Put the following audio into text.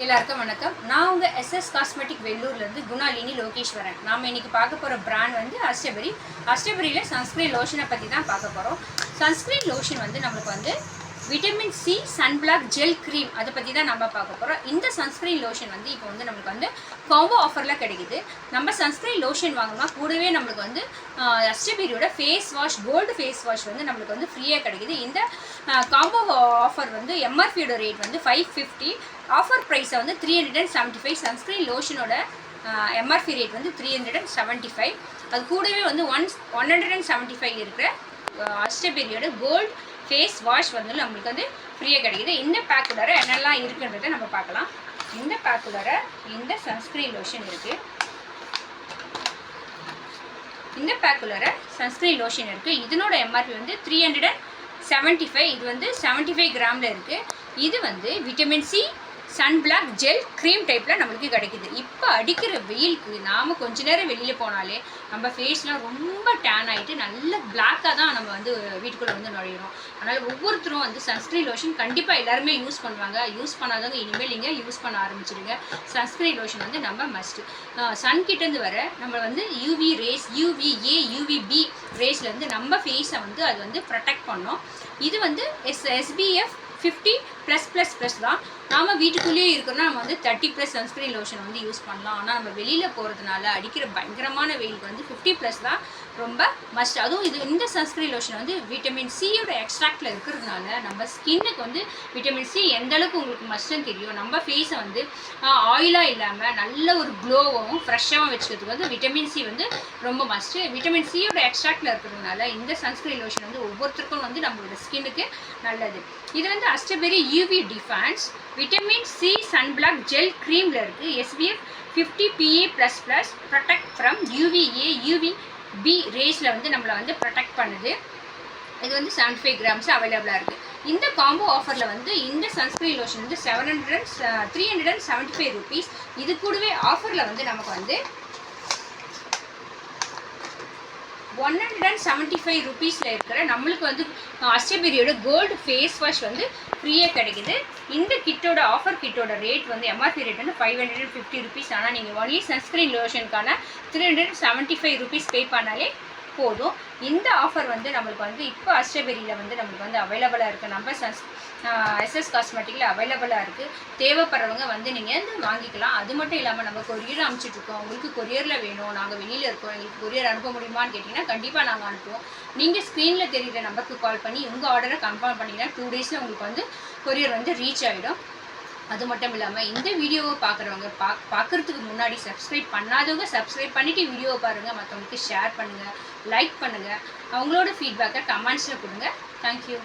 எல்லாருக்கும் வணக்கம். நான் உங்கள் எஸ்எஸ் காஸ்மெட்டிக் வெள்ளூர்லேருந்து குணாலினி லோகேஸ்வரன். நாம் இன்றைக்கி பார்க்க போகிற பிராண்ட் வந்து அஸ்டபெரி. அஸ்டபெரியில் சன்ஸ்க்ரீன் லோஷனை பற்றி தான் பார்க்க போகிறோம். சன்ஸ்க்ரீன் லோஷன் வந்து நம்மளுக்கு வந்து vitamin C sunblock gel cream அதை பற்றி தான் நம்ம பார்க்க போகிறோம். இந்த சன்ஸ்க்ரீன் லோஷன் வந்து இப்போ வந்து நம்மளுக்கு வந்து காம்போ ஆஃபரில் கிடைக்குது. நம்ம சன்ஸ்க்ரீன் லோஷன் வாங்கினா கூடவே நம்மளுக்கு வந்து அஸ்டபெரியோட face wash, gold face wash வந்து நம்மளுக்கு வந்து ஃப்ரீயாக கிடைக்குது. இந்த காம்போ ஆஃபர் வந்து எம்ஆர்பியோட ரேட் வந்து 550, ஆஃபர் ப்ரைஸை வந்து 375. சன்ஸ்க்ரீன் லோஷனோட எம்ஆர்பி ரேட் வந்து 375. அது கூடவே வந்து 175 இருக்கிற அஸ்டபெரியோட கோல்டு ஃபேஸ் வாஷ் வந்து நம்மளுக்கு வந்து ஃப்ரீயாக கிடைக்குது. இந்த பேக்குள்ளார என்னெல்லாம் இருக்குன்றதை நம்ம பார்க்கலாம். இந்த பேக்குள்ளார இந்த சன்ஸ்க்ரீன் லோஷன் இருக்குது. இந்த பேக்குள்ளார சன்ஸ்க்ரீன் லோஷன் இருக்குது. இதனோட எம்ஆர்பி வந்து 375. இது வந்து 75 கிராமில் இருக்குது. இது வந்து vitamin C sunblock gel cream டைப்பில் நம்மளுக்கு கிடைக்குது. இப்போ அடிக்கிற வெயிலுக்கு நாம் கொஞ்ச நேரம் வெளியில் போனாலே நம்ம ஃபேஸ்லாம் ரொம்ப டேன் ஆகிட்டு நல்ல பிளாக்காக தான் நம்ம வந்து வீட்டுக்குள்ளே வந்து நுழையிறோம். அதனால் ஒவ்வொருத்தரும் வந்து சன்ஸ்க்ரீன் லோஷன் கண்டிப்பாக எல்லாருமே யூஸ் பண்ணுவாங்க. யூஸ் பண்ணாதவங்க இனிமேல் நீங்கள் யூஸ் பண்ண ஆரம்பிச்சிடுங்க. சன்ஸ்க்ரீன் லோஷன் வந்து நம்ம மஸ்ட்டு. சன்கிட்டேருந்து வர நம்ம வந்து யூவி ரேஸ், யூவிஏ யூவிபி ரேஸ்லேருந்து நம்ம ஃபேஸை வந்து அது வந்து ப்ரொடெக்ட் பண்ணோம். இது வந்து SPF 50+++ தான். நாம் வீட்டுக்குள்ளேயே இருக்கிறோன்னா நம்ம வந்து 30+ சன்ஸ்க்ரீன் லோஷன் வந்து யூஸ் பண்ணலாம். ஆனால் நம்ம வெளியில் போகிறதுனால அடிக்கிற பயங்கரமான வெயிலுக்கு வந்து 50+ தான் ரொம்ப மஸ்ட். அதுவும் இந்த சன்ஸ்க்ரீன் லோஷன் வந்து விட்டமின் சியோட எக்ஸ்ட்ராக்டில் இருக்கிறதுனால நம்ம ஸ்கின்னுக்கு வந்து விட்டமின் சி எந்தளவுக்கு உங்களுக்கு மஸ்ட்டுன்னு தெரியும். நம்ம ஃபேஸை வந்து ஆயிலாக இல்லாமல் நல்ல ஒரு க்ளோவாகவும் ஃப்ரெஷ்ஷாகவும் வச்சுக்கிறதுக்கு வந்து விட்டமின் சி வந்து ரொம்ப மஸ்ட்டு. விட்டமின் சியோட எக்ஸ்ட்ராக்டில் இருக்கிறதுனால இந்த சன்ஸ்க்ரீன் லோஷன் வந்து ஒவ்வொருத்தருக்கும் வந்து நம்மளோட ஸ்கின்னுக்கு நல்லது. இது வந்து Astaberry UV defence vitamin C sunblock gel க்ரீமில் இருக்குது. SPF 50 PA++, protect from UVA UVB ரேஸில் வந்து நம்மளை வந்து ப்ரொடெக்ட் பண்ணுது. இது வந்து 75 கிராம்ஸ் அவைலபிளாக இருக்குது. இந்த காம்போ ஆஃபரில் வந்து இந்த சன்ஸ்க்ரீன் லோஷன் வந்து 375 ருபீஸ். இது கூடவே ஆஃபரில் வந்து நமக்கு வந்து 175 ருபீஸில் இருக்கிற நம்மளுக்கு வந்து அஸ்டபெரியோட கோல்டு ஃபேஸ் வாஷ் வந்து ஃப்ரீயாக கிடைக்குது. இந்த கிட்டோட ஆஃபர் கிட்டோட ரேட் வந்து எம்ஆர்பி ரேட் வந்து 550 ருபீஸ். ஆனால் நீங்கள் ஒன்லி சன்ஸ்க்ரீன் லோஷனுக்கான 375 ருபீஸ் பே பண்ணாலே போதும். இந்த ஆஃபர் வந்து நம்மளுக்கு வந்து இப்போ அஸ்டபெரியில் வந்து நம்மளுக்கு வந்து அவைலபிளாக இருக்குது. நம்ம எஸ்எஸ் காஸ்மெட்டிக்கில் அவைலபிளாக இருக்குது. தேவைப்படுறவங்க வந்து நீங்கள் வந்து வாங்கிக்கலாம். அது மட்டும் இல்லாமல் நம்ம கொரியர் அனுப்பிச்சிட்ருக்கோம். உங்களுக்கு கொரியரில் வேணும், நாங்கள் வெளியில் இருக்கோம், எங்களுக்கு கொரியர் அனுப்ப முடியுமான்னு கேட்டிங்கன்னா கண்டிப்பாக நாங்கள் அனுப்புவோம். நீங்கள் ஸ்க்ரீனில் தெரிகிற நம்பருக்கு கால் பண்ணி உங்கள் ஆர்டரை கன்ஃபார்ம் பண்ணிங்கன்னா 2 டேஸில் உங்களுக்கு வந்து கொரியர் வந்து ரீச் ஆகிடும். அது மட்டும் இல்லாமல் இந்த வீடியோவை பார்க்குறவங்க பார்க்குறதுக்கு முன்னாடி சப்ஸ்கிரைப் பண்ணாதவங்க சப்ஸ்கிரைப் பண்ணிவிட்டு வீடியோவை பாருங்கள். மற்றவங்களுக்கு ஷேர் பண்ணுங்கள், லைக் பண்ணுங்கள். அவங்களோட ஃபீட்பேக்கை கமெண்ட்ஸில் கொடுங்க. தேங்க்யூ.